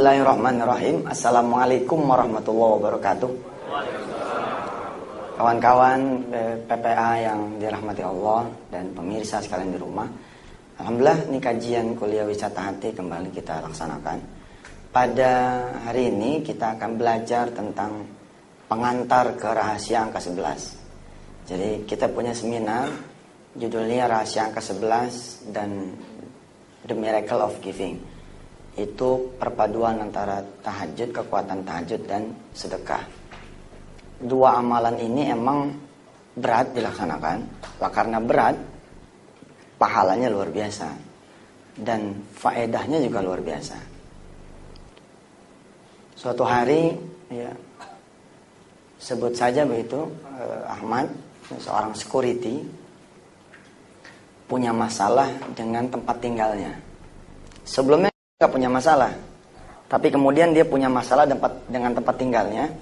Bismillahirrahmanirrahim. Assalamualaikum warahmatullahi wabarakatuh. Kawan-kawan PPA yang dirahmati Allah dan pemirsa sekalian di rumah, alhamdulillah ini kajian kuliah wisata hati kembali kita laksanakan. Pada hari ini kita akan belajar tentang pengantar ke rahasia angka 11. Jadi kita punya seminar judulnya Rahasia Angka 11 dan The Miracle of Giving. Itu perpaduan antara tahajud, kekuatan tahajud dan sedekah. Dua amalan ini emang berat dilaksanakan. Karena berat, pahalanya luar biasa dan faedahnya juga luar biasa. Suatu hari, ya, sebut saja begitu, Ahmad, seorang security, punya masalah dengan tempat tinggalnya. Sebelumnya nggak punya masalah, tapi kemudian dia punya masalah dengan tempat tinggalnya,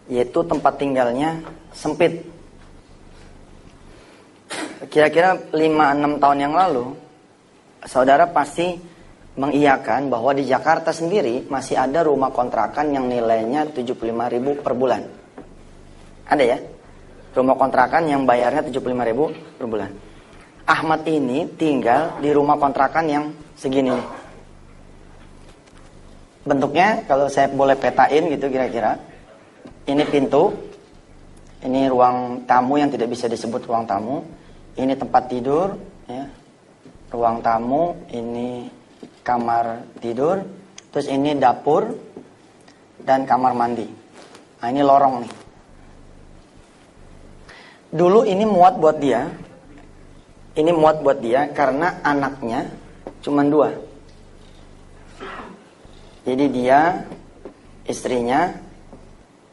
yaitu tempat tinggalnya sempit. Kira-kira 5-6 tahun yang lalu, saudara pasti mengiyakan bahwa di Jakarta sendiri masih ada rumah kontrakan yang nilainya 75.000 per bulan. Ada ya? Rumah kontrakan yang bayarnya 75.000 per bulan. Ahmad ini tinggal di rumah kontrakan yang segini nih. Bentuknya kalau saya boleh petain gitu kira-kira, ini pintu, ini ruang tamu yang tidak bisa disebut ruang tamu, ini tempat tidur, ya, ruang tamu, ini kamar tidur, terus ini dapur dan kamar mandi. Nah ini lorong nih. Dulu ini muat buat dia, karena anaknya cuma 2. Jadi dia, istrinya,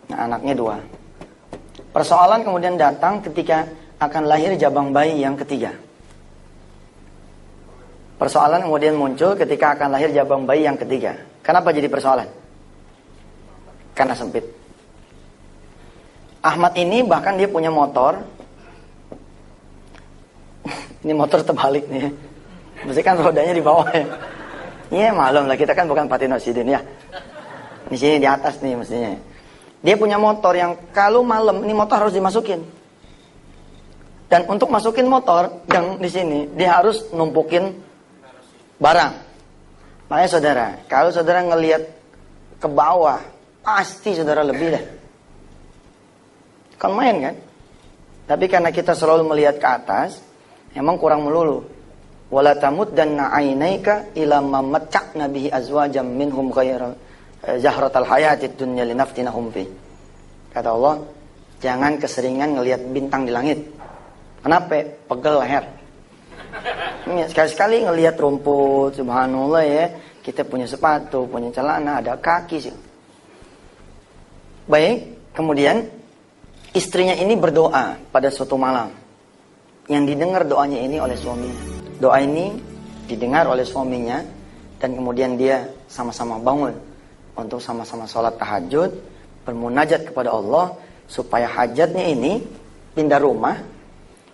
anaknya 2. Persoalan kemudian datang ketika akan lahir jabang bayi yang ketiga. Persoalan kemudian muncul ketika akan lahir jabang bayi yang ketiga. Kenapa jadi persoalan? Karena sempit. Ahmad ini bahkan dia punya motor. Ini motor terbalik nih. Mesti kan rodanya di bawah ya. Iya malum lah, kita kan bukan Patino Sidin ya. Di sini di atas nih mestinya. Dia punya motor yang kalau malam ini motor harus dimasukin. Dan untuk masukin motor yang di sini dia harus numpukin barang. Makanya saudara, kalau saudara ngelihat ke bawah, pasti saudara lebih deh. Kan main kan? Tapi karena kita selalu melihat ke atas, emang kurang melulu. Wala tamuddanna 'ainaika ila ma matta'na bihi azwajam minhum ghairal zahratal hayatid dunya linaftinahum fi. Kata Allah, jangan keseringan ngelihat bintang di langit. Kenapa? Pegel leher. Sekali-sekali ngelihat rumput, subhanallah ya. Kita punya sepatu, punya celana, ada kaki sih. Baik, kemudian istrinya ini berdoa pada suatu malam. Yang didengar doanya ini oleh suaminya. Doa ini didengar oleh suaminya dan kemudian dia sama-sama bangun untuk sama-sama sholat tahajud, bermunajat kepada Allah supaya hajatnya ini pindah rumah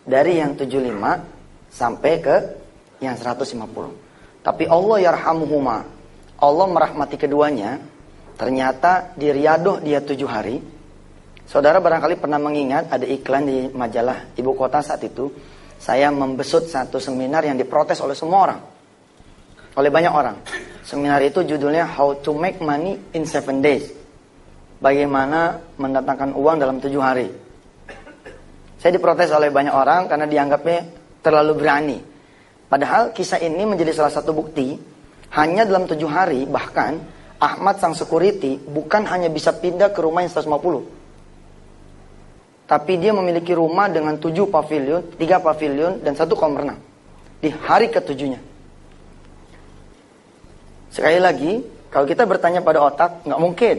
dari yang 75 sampai ke yang 150. Tapi Allah yarhamuhuma, Allah merahmati keduanya. Ternyata di Riyadh dia 7 hari. Saudara barangkali pernah mengingat ada iklan di majalah Ibu Kota saat itu. Saya membesut satu seminar yang diprotes oleh semua orang, oleh banyak orang. Seminar itu judulnya How to Make Money in 7 Days. Bagaimana mendatangkan uang dalam 7 hari. Saya diprotes oleh banyak orang karena dianggapnya terlalu berani. Padahal kisah ini menjadi salah satu bukti. Hanya dalam 7 hari, bahkan Ahmad sang security bukan hanya bisa pindah ke rumah yang 150. Tapi dia memiliki rumah dengan 7 pavilion, 3 pavilion, dan 1 kolam renang. Di hari ke-7-nya. Sekali lagi, kalau kita bertanya pada otak, nggak mungkin.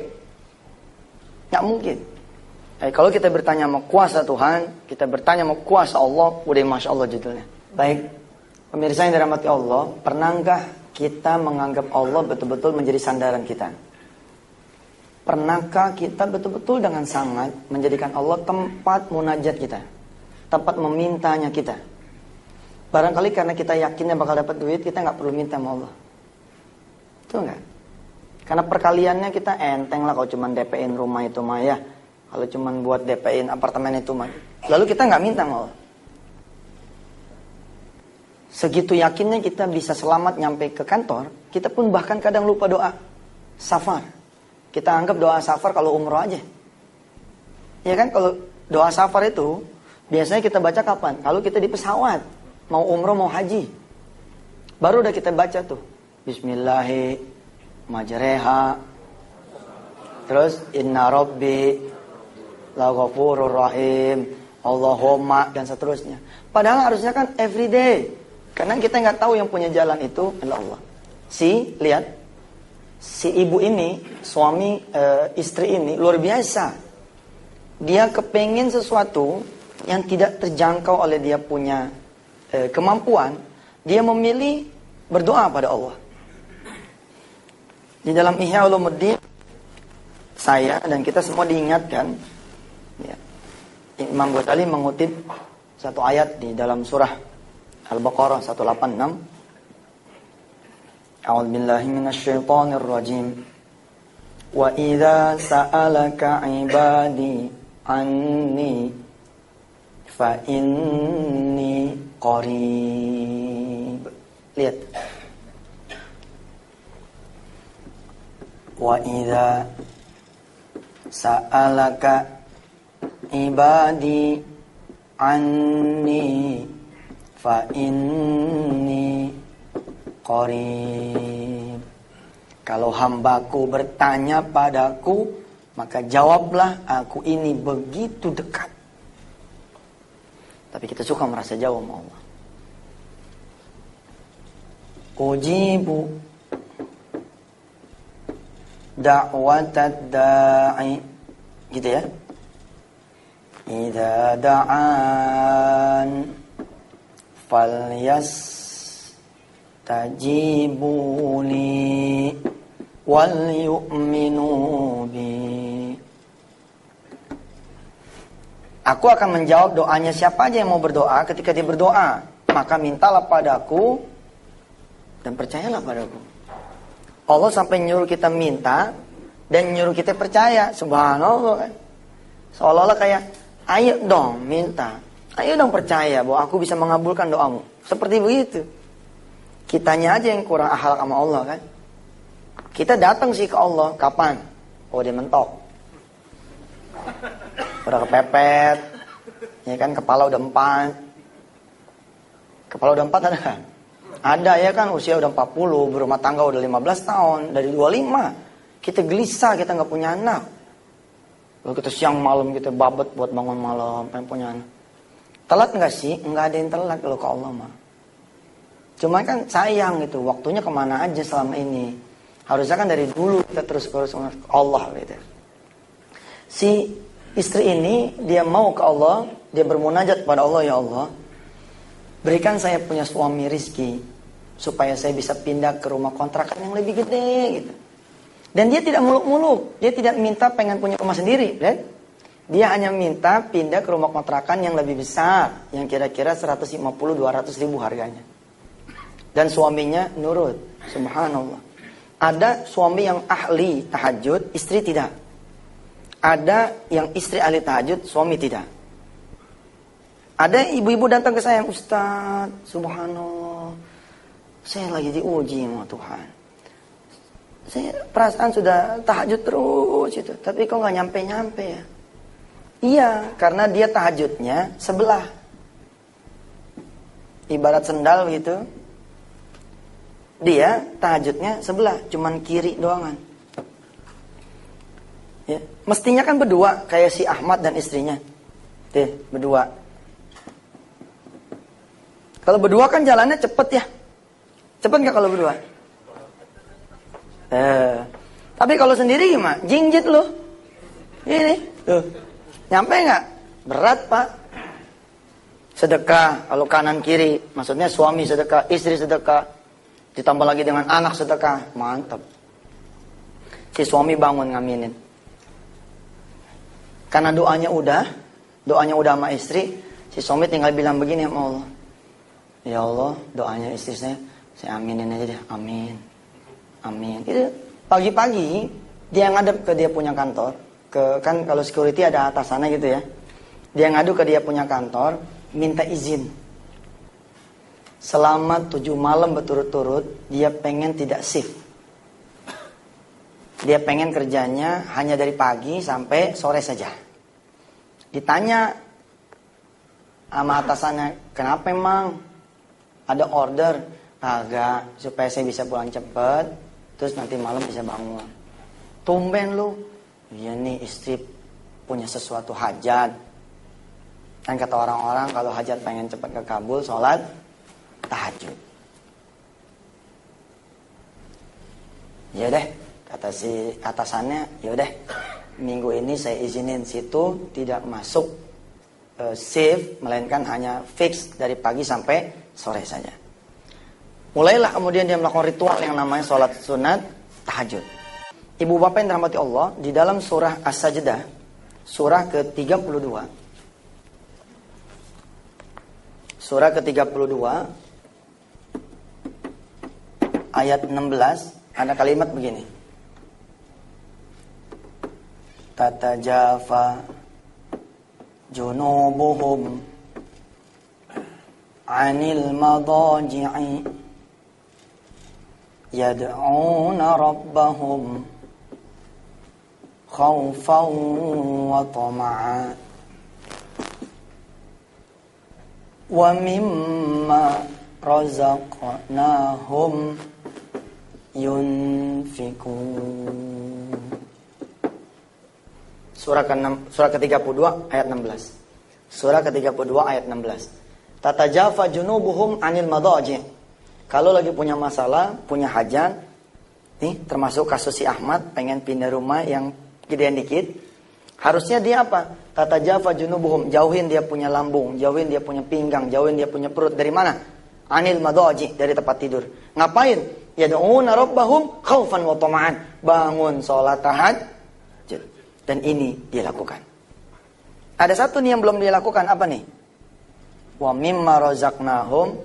Nggak mungkin. Kalau kita bertanya sama kuasa Tuhan, kita bertanya sama kuasa Allah, udah Masya Allah judulnya. Baik, pemirsa yang dirahmati Allah, pernahkah kita menganggap Allah betul-betul menjadi sandaran kita? Pernahkah kita betul-betul dengan sangat menjadikan Allah tempat munajat kita, tempat memintanya kita? Barangkali karena kita yakinnya bakal dapat duit, kita nggak perlu minta sama Allah. Betul nggak? Karena perkaliannya kita enteng lah kalau cuma DP-in rumah itu mah ya. Kalau cuma buat DP-in apartemen itu mah. Lalu kita nggak minta sama Allah. Segitu yakinnya kita bisa selamat nyampe ke kantor, kita pun bahkan kadang lupa doa safar. Kita anggap doa safar kalau umroh aja. Ya kan, kalau doa safar itu biasanya kita baca kapan? Kalau kita di pesawat, mau umroh mau haji. Baru udah kita baca tuh. Bismillahi majreha. Terus inna rabbi laghafurur rahim. Allahumma dan seterusnya. Padahal harusnya kan everyday. Karena kita nggak tahu yang punya jalan itu adalah Allah. Lihat. Si ibu ini, suami istri ini luar biasa. Dia kepengen sesuatu yang tidak terjangkau oleh dia punya kemampuan. Dia memilih berdoa pada Allah. Di dalam Ihya Ulumuddin, saya dan kita semua diingatkan, ya, Imam Ghazali mengutip satu ayat di dalam surah Al-Baqarah 186. A'udzu billahi minasyaitonir rajim. Wa idza sa'alaka 'ibadi anni fa inni qarib. Lihat. Wa idza sa'alaka ibadi anni fa inni qarib. Kalau hambaku bertanya padaku, maka jawablah, aku ini begitu dekat. Tapi kita suka merasa jauh sama Allah. Ujibu da'watad da'i, gitu ya. Idza da'an tajibuli wal yu'minu bi. Aku akan menjawab doanya siapa aja yang mau berdoa. Ketika dia berdoa, maka mintalah padaku dan percayalah padaku. Allah sampai nyuruh kita minta dan nyuruh kita percaya. Subhanallah kan. Seolah-olah kayak, ayo dong minta, ayo dong percaya bahwa aku bisa mengabulkan doamu. Seperti begitu. Kitanya aja yang kurang akhlak sama Allah kan. Kita datang sih ke Allah, kapan? Oh, dia mentok. Udah kepepet. Ya kan, kepala udah 4. Kepala udah 4 ada kan? Ada ya kan, usia udah 40, berumah tangga udah 15 tahun, dari 25. Kita gelisah, kita gak punya anak. Lalu kita siang malam kita babet buat bangun malam, pengen punya anak. Telat gak sih? Enggak ada yang telat kalau ke Allah mah. Cuma kan sayang gitu, waktunya kemana aja selama ini. Harusnya kan dari dulu kita terus ke Allah gitu. Si istri ini, dia mau ke Allah, dia bermunajat kepada Allah, ya Allah, berikan saya punya suami rizki, supaya saya bisa pindah ke rumah kontrakan yang lebih gede gitu. Dan dia tidak muluk-muluk, dia tidak minta pengen punya rumah sendiri, right? Dia hanya minta pindah ke rumah kontrakan yang lebih besar, yang kira-kira 150-200 ribu harganya. Dan suaminya nurut, subhanallah. Ada suami yang ahli tahajud, istri tidak. Ada yang istri ahli tahajud, suami tidak. Ada ibu-ibu datang ke saya, Ustaz, subhanallah, saya lagi diuji sama Tuhan. Saya perasaan sudah tahajud terus itu, tapi kok nggak nyampe-nyampe ya? Iya, karena dia tahajudnya sebelah. Ibarat sendal gitu. Dia tahajudnya sebelah, cuman kiri doangan. Ya, mestinya kan berdua kayak si Ahmad dan istrinya. Berdua. Kalau berdua kan jalannya cepet ya. Cepet nggak kalau berdua? Tapi kalau sendiri gimana? Jingjit loh. Ini tuh. Nyampe nggak? Berat pak. Sedekah kalau kanan kiri, maksudnya suami sedekah, istri sedekah. Ditambah lagi dengan anak sedekah, mantap. Si suami bangun ngaminin. Karena doanya udah sama istri, si suami tinggal bilang begini sama Allah. Ya Allah, doanya istri saya aminin aja deh, amin. Amin. Itu Pagi-pagi dia ngadep ke dia punya kantor, kan kalau security ada atasannya gitu ya. Dia ngadu ke dia punya kantor, minta izin. Selama 7 malam berturut-turut dia pengen tidak shift. Dia pengen kerjanya hanya dari pagi sampai sore saja. Ditanya sama atasannya, kenapa emang? Ada order? Kagak, supaya saya bisa pulang cepet, terus nanti malam bisa bangun. Tumben lu. Iya nih, istri punya sesuatu hajat. Kan kata orang-orang kalau hajat pengen cepat kekabul, sholat tahajud. Ya deh, kata si atasannya, ya udah minggu ini saya izinin situ tidak masuk shift, melainkan hanya fix dari pagi sampai sore saja. Mulailah kemudian dia melakukan ritual yang namanya sholat sunat tahajud. Ibu bapak yang dirahmati Allah, di dalam surah As-Sajdah, surah ke-32, surah ke-32 ayat 16 ada kalimat begini. Tatajafa junubuhum 'anil madaji'i yad'una rabbahum khaufan wa tama'a wa mimma razaqnahum yunfikun. Surah ke-32 ayat 16. Surah ke-32 ayat 16. Tatajafa junubuhum 'anil madaji'. Kalau lagi punya masalah, punya hajat, nih termasuk kasus si Ahmad pengen pindah rumah yang gedean dikit, harusnya dia apa? Tatajafa junubuhum, jauhin dia punya lambung, jauhin dia punya pinggang, jauhin dia punya perut. Dari mana? 'Anil madaji', dari tempat tidur. Ngapain? Yad'una rabbahum khaufan wa tama'an. Bangun sholat tahajud. Dan ini dia lakukan. Ada satu nih yang belum dia lakukan, apa nih? Wa mimma razaqnahum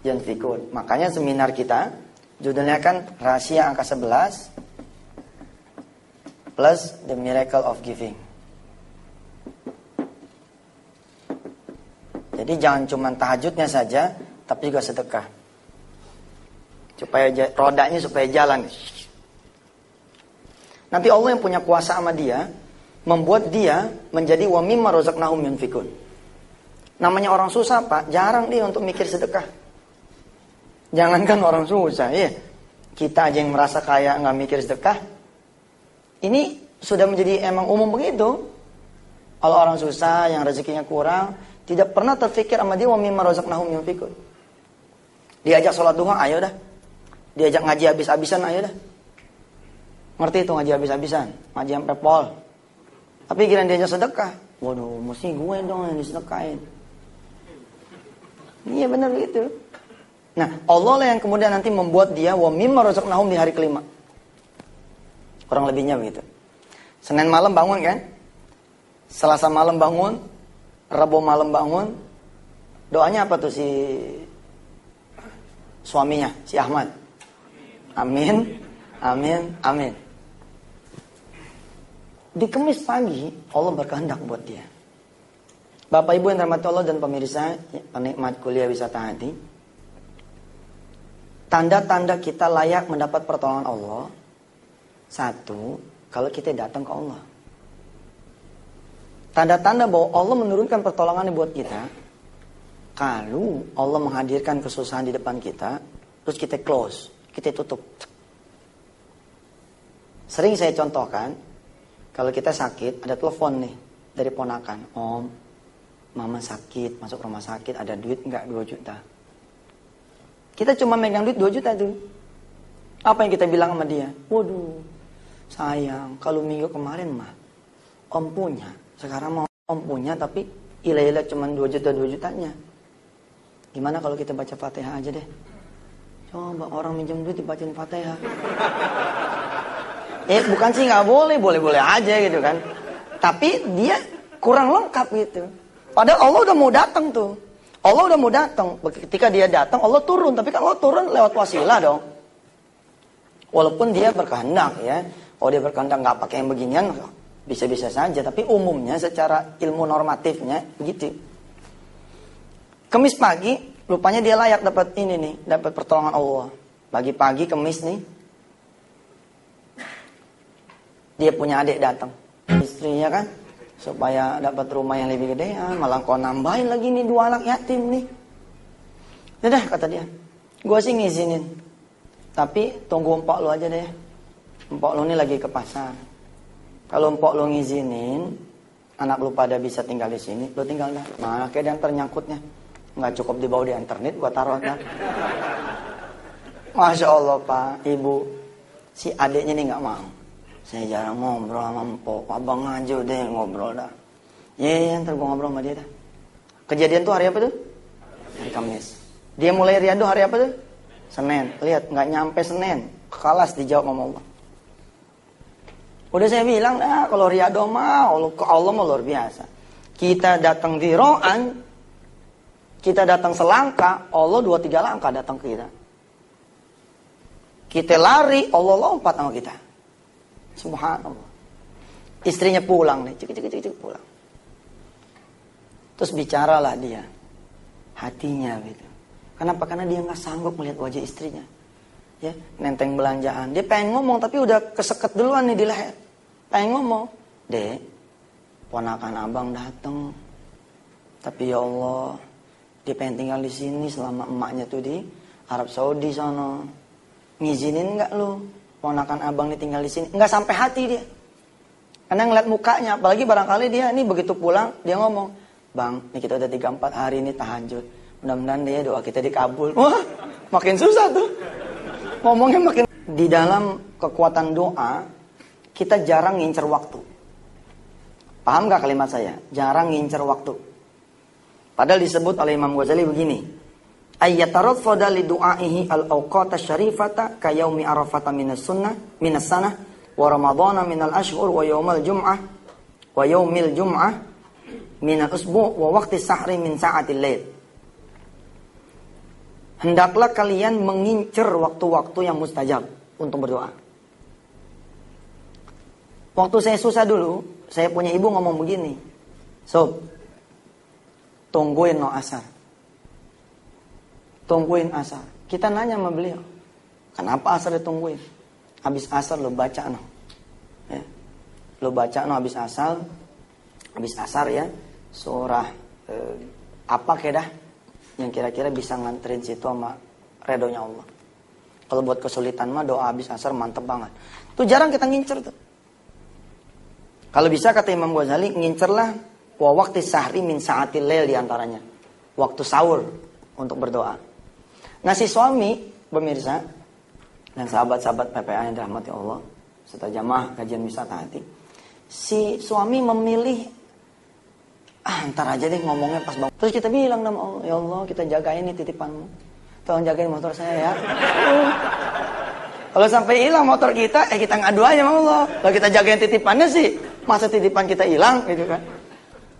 yanfikun. Makanya seminar kita judulnya kan rahasia angka 11 plus the miracle of giving. Jadi jangan cuma tahajudnya saja, tapi juga sedekah. Supaya rodanya supaya jalan. Nanti Allah yang punya kuasa sama dia, membuat dia menjadi wa mimma razaqnahum yunfikun. Namanya orang susah, Pak, jarang dia untuk mikir sedekah. Jangankan orang susah, ya. Kita aja yang merasa kaya nggak mikir sedekah. Ini sudah menjadi emang umum begitu. Kalau orang susah yang rezekinya kurang, tidak pernah terfikir sama dia wa mimma razaqnahum yunfikun. Diajak sholat duha, ayo dah. Diajak ngaji habis-habisan, ayo dah. Ngerti itu ngaji habis-habisan, ngaji sampai pol. Tapi kira diajak sedekah, waduh, mesti gue dong yang disedekahin. Iya benar begitu. Nah, Allah lah yang kemudian nanti membuat dia wa mimma razaqnahum di hari kelima. Kurang lebihnya begitu. Senin malam bangun kan? Selasa malam bangun, Rabu malam bangun. Doanya apa tuh si suaminya, si Ahmad? Amin, amin, amin. Di Kamis pagi Allah berkehendak buat dia. Bapak Ibu yang dirahmati Allah dan pemirsa penikmat kuliah wisata hati, tanda-tanda kita layak mendapat pertolongan Allah, satu, kalau kita datang ke Allah. Tanda-tanda bahwa Allah menurunkan pertolongannya buat kita, kalau Allah menghadirkan kesusahan di depan kita, terus kita close, kita tutup. Sering saya contohkan, kalau kita sakit, ada telepon nih dari ponakan, Om, Mama sakit, masuk rumah sakit, ada duit enggak 2 juta? Kita cuma megang duit 2 juta tuh. Apa yang kita bilang sama dia? Waduh, sayang, kalau minggu kemarin mah Om punya, sekarang mau Om punya tapi ilah-ilah cuma 2 juta 2 jutanya. Gimana kalau kita baca Fatihah aja deh? Coba orang minjem duit dibacain Fatihah. Bukan sih nggak boleh, boleh-boleh aja gitu kan. Tapi dia kurang lengkap gitu. Padahal Allah udah mau datang tuh. Allah udah mau datang. Ketika dia datang, Allah turun. Tapi kan Allah turun lewat wasilah dong. Walaupun dia berkehendak ya. Oh dia berkehendak nggak pakai yang beginian, bisa-bisa saja. Tapi umumnya secara ilmu normatifnya begitu. Kemis pagi, rupanya dia layak dapat ini nih, dapat pertolongan Allah. Pagi-pagi kemis nih, dia punya adik datang. Istrinya kan, supaya dapat rumah yang lebih gede, malah kau nambahin lagi nih 2 anak yatim nih. Udah kata dia, gue sih ngizinin, tapi tunggu empok lu aja deh. Empok lu nih lagi ke pasar. Kalau empok lu ngizinin, anak lu pada bisa tinggal di sini, lu tinggal dah. Mana kayak yang ternyangkutnya, nggak cukup dibawa di internet, gua taruh kan. Masya Allah Pak, Ibu, si adiknya nih nggak mau. Saya jarang ngobrol sama empok, abang aja deh ngobrol dah. Iya, ntar gua ngobrol sama dia dah. Kejadian tuh hari apa tuh? Hari Kamis. Dia mulai riado hari apa tuh? Senin. Lihat, nggak nyampe Senin, kelas dijawab sama Allah. Udah saya bilang dah, kalau riado mah Allah mah luar biasa. Kita datang di ro'an, kita datang selangkah, Allah 2-3 langkah datang ke kita. Kita lari, Allah lompat sama kita. Subhanallah. Istrinya pulang nih, cik pulang. Terus bicaralah dia, hatinya gitu. Kenapa? Karena dia nggak sanggup melihat wajah istrinya. Ya, nenteng belanjaan. Dia pengen ngomong tapi udah keseket duluan nih di leher. Pengen ngomong, Dek, ponakan abang datang. Tapi ya Allah, dia pengen tinggal di sini selama emaknya tuh di Arab Saudi sana. Ngizinin nggak lu? Ponakan abang nih tinggal di sini. Nggak sampai hati dia. Karena ngeliat mukanya, apalagi barangkali dia ini begitu pulang, dia ngomong, Bang, ini kita udah 3-4 hari ini tahajud. Mudah-mudahan dia doa kita dikabul. Wah, makin susah tuh. Ngomongnya makin. Di dalam kekuatan doa, kita jarang ngincer waktu. Paham gak kalimat saya? Jarang ngincer waktu. Padahal disebut oleh Imam Ghazali begini. Ayyatarafada li du'aihi al-awqata syarifata ka yaumi arafata minas sunnah, minas sanah, wa ramadhana minal ashhur, wa yaumal jum'ah, wa yaumil jum'ah, minal usbu' wa waqti sahri min sa'atil lail. Hendaklah kalian mengincar waktu-waktu yang mustajab untuk berdoa. Waktu saya susah dulu, saya punya ibu ngomong begini. Sob, tungguin no asar. Tungguin asar. Kita nanya sama beliau, kenapa asar ditungguin? Habis asar lo baca no. Ya. Lo baca no habis asar ya. Surah apa kedah yang kira-kira bisa nganterin situ sama redonya Allah. Kalau buat kesulitan mah doa habis asar mantep banget. Itu jarang kita ngincer tuh. Kalau bisa kata Imam Ghazali, ngincerlah wa waqti sahri min sa'atil lail diantaranya. Waktu sahur untuk berdoa. Nah si suami, pemirsa, dan sahabat-sahabat PPA yang dirahmati Allah, serta jamaah kajian wisata hati. Si suami memilih ntar aja deh ngomongnya pas bangun. Terus kita bilang sama Allah, ya Allah kita jagain nih titipanmu. Tolong jagain motor saya ya. Kalau sampai hilang motor kita, kita ngadu aja sama Allah. Kalau kita jagain titipannya sih, masa titipan kita hilang gitu kan.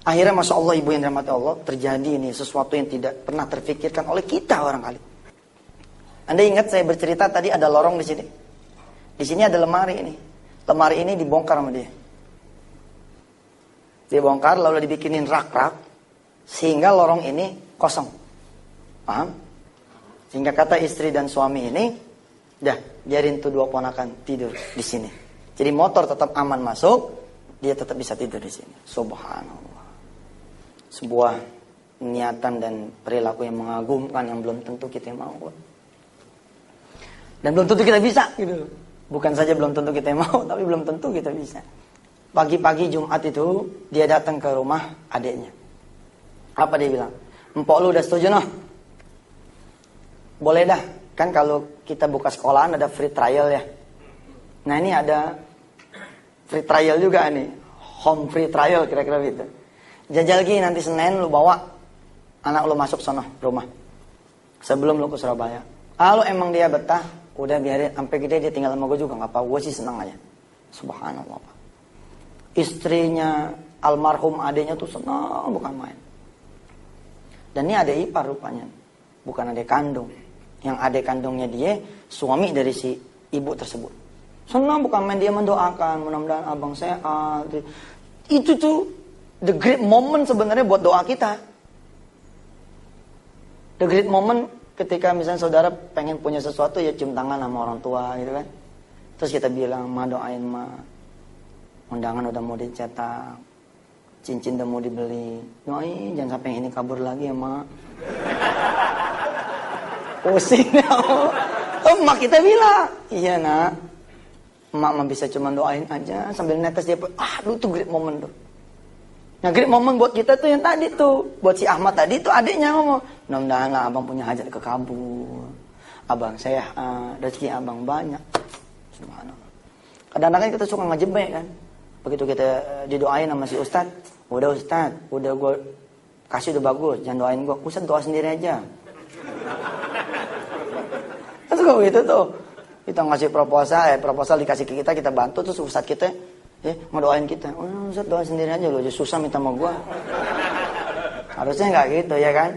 Akhirnya Masya Allah ibu yang dirahmati Allah, terjadi ini sesuatu yang tidak pernah terfikirkan oleh kita barangkali. Anda ingat saya bercerita tadi ada lorong di sini. Di sini ada lemari ini. Lemari ini dibongkar sama dia. Dibongkar lalu dibikinin rak-rak sehingga lorong ini kosong. Paham? Sehingga kata istri dan suami ini, dah biarin tuh 2 ponakan tidur di sini. Jadi motor tetap aman masuk, dia tetap bisa tidur di sini. Subhanallah. Sebuah niatan dan perilaku yang mengagumkan yang belum tentu kita mau. Dan belum tentu kita bisa gitu. Bukan saja belum tentu kita mau, tapi belum tentu kita bisa. Pagi-pagi Jumat itu dia datang ke rumah adiknya. Apa dia bilang? Empok lu udah setuju noh? Boleh dah. Kan kalau kita buka sekolahan ada free trial ya. Nah ini ada free trial juga nih. Home free trial kira-kira gitu. Jajal gini nanti Senin lu bawa anak lu masuk sono rumah. Sebelum lu ke Surabaya. Kalau emang dia betah, udah biarin sampai gede dia tinggal sama gue juga nggak apa. Gue sih senang aja. Subhanallah Pak. Istrinya almarhum adiknya tuh senang bukan main. Dan ini adik ipar rupanya, bukan adik kandung. Yang adik kandungnya dia suami dari si ibu tersebut. Senang bukan main, dia mendoakan, mudah-mudahan abang sehat. Itu tuh the great moment sebenarnya buat doa kita. The great moment ketika misalnya saudara pengen punya sesuatu, ya cium tangan sama orang tua gitu kan. Terus kita bilang, ma doain ma, undangan udah mau dicetak, cincin udah mau dibeli, doain jangan sampai ini kabur lagi ya ma. Pusing ya. Emak kita bilang, iya nak, emak mah bisa cuma doain aja sambil netes dia. Aduh tuh great moment tuh. Nah great moment buat kita tuh yang tadi tuh, buat si Ahmad tadi tuh adiknya ngomong, mudah-mudahan lah abang punya hajat kekabul, abang sehat, rezeki abang banyak. Subhanallah. Kadang-kadang kita suka ngejebak kan. Begitu kita didoain sama si Ustad, udah Ustad, udah gue kasih udah bagus, jangan doain gue, Ustad doa sendiri aja. Terus kok gitu tuh, kita ngasih proposal dikasih ke kita bantu, terus Ustad kita ngedoain kita, Ustad doa sendiri aja loh, susah minta sama gue. Harusnya nggak gitu ya kan?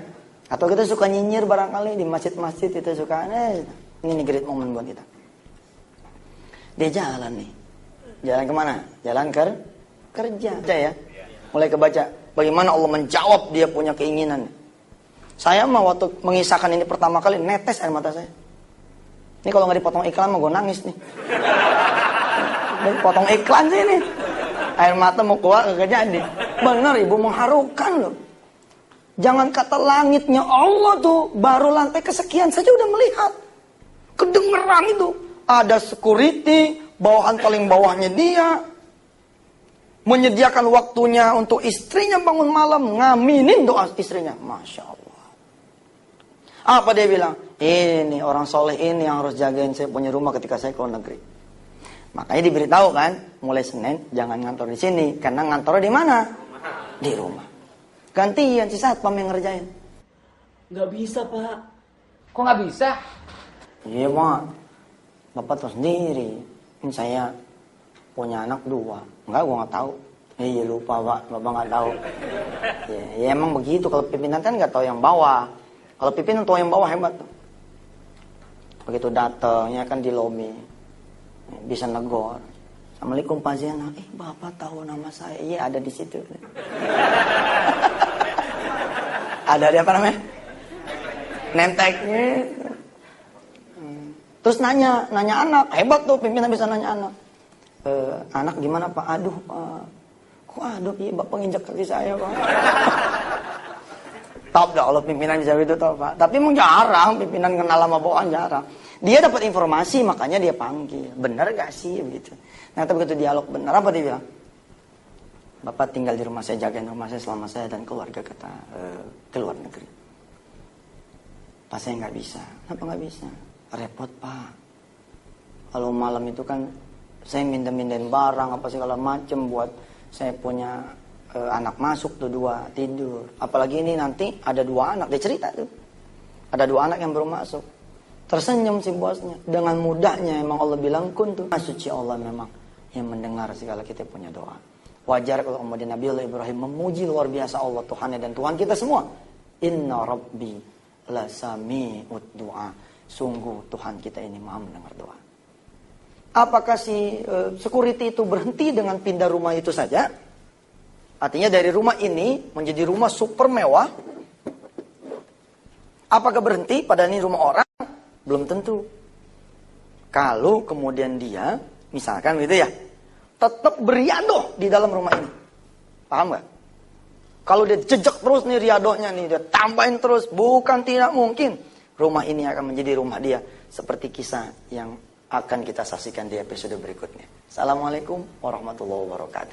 Atau kita suka nyinyir barangkali di masjid-masjid, kita suka, ini great moment buat kita. Dia jalan nih. Jalan kemana? Jalan kerja ya. Mulai kebaca bagaimana Allah menjawab dia punya keinginan. Saya mah waktu mengisahkan ini pertama kali netes air mata saya. Ini kalau nggak dipotong iklan mah gue nangis nih. Potong iklan sih nih. Air mata mau keluar kagak jadi. Benar ibu, mengharukan loh. Jangan kata langitnya Allah tuh, baru lantai kesekian saja udah melihat. Kedengeran itu. Ada security, bawahan paling bawahnya dia. Menyediakan waktunya untuk istrinya bangun malam. Ngaminin doa istrinya. Masya Allah. Apa dia bilang? Ini orang soleh ini yang harus jagain saya punya rumah ketika saya keluar negeri. Makanya diberitahu kan, mulai Senin jangan ngantor di sini. Karena ngantor di mana? Di rumah. Gantian si satpam yang ngerjain. Nggak bisa pak. Kok nggak bisa? Iya mak. Bapak tahu sendiri, ini saya punya anak 2. Enggak, gua nggak tahu. Iya lupa pak, bapak nggak tahu. Ya emang begitu. Kalau pimpinan kan nggak tahu yang bawah. Kalau pimpinan tahu yang bawah hebat. Begitu datangnya kan di lobi, bisa negor. Assalamualaikum Pak Zainal. Bapak tahu nama saya? Iya ada di situ. Ada di apa namanya? Nemteknya. Terus nanya anak, hebat tuh pimpinan bisa nanya anak. Anak gimana Pak? Aduh, kok aduh? Iya bapak nginjak kaki saya Pak. Top dah kalau pimpinan bisa gitu tau Pak. Tapi emang jarang pimpinan kenal sama bawahan, jarang. Dia dapat informasi makanya dia panggil. Bener gak sih begitu? Nah tapi begitu dialog bener, apa dia bilang? Bapak tinggal di rumah saya, jagain rumah saya selama saya dan keluarga kata ke luar negeri. Pak saya nggak bisa. Kenapa nggak bisa? Repot Pak. Kalau malam itu kan saya mindahin barang apa segala macem buat saya punya anak masuk tuh 2 tidur. Apalagi ini nanti ada 2 anak, dia cerita tuh. Ada 2 anak yang baru masuk. Tersenyum si bosnya. Dengan mudahnya emang Allah bilang kun tuh. Suci Allah memang yang mendengar segala kita punya doa. Wajar kalau kemudian Nabi Allah Ibrahim memuji luar biasa Allah Tuhannya dan Tuhan kita semua. Inna Rabbi la sami'ud du'a. Sungguh Tuhan kita ini maha mendengar doa. Apakah si security itu berhenti dengan pindah rumah itu saja? Artinya dari rumah ini menjadi rumah super mewah. Apakah berhenti pada ini rumah orang? Belum tentu. Kalau kemudian dia, misalkan gitu ya, tetap beriadoh di dalam rumah ini. Paham gak? Kalau dia jejak terus nih riadohnya nih, dia tambahin terus, bukan tidak mungkin. Rumah ini akan menjadi rumah dia. Seperti kisah yang akan kita saksikan di episode berikutnya. Assalamualaikum warahmatullahi wabarakatuh.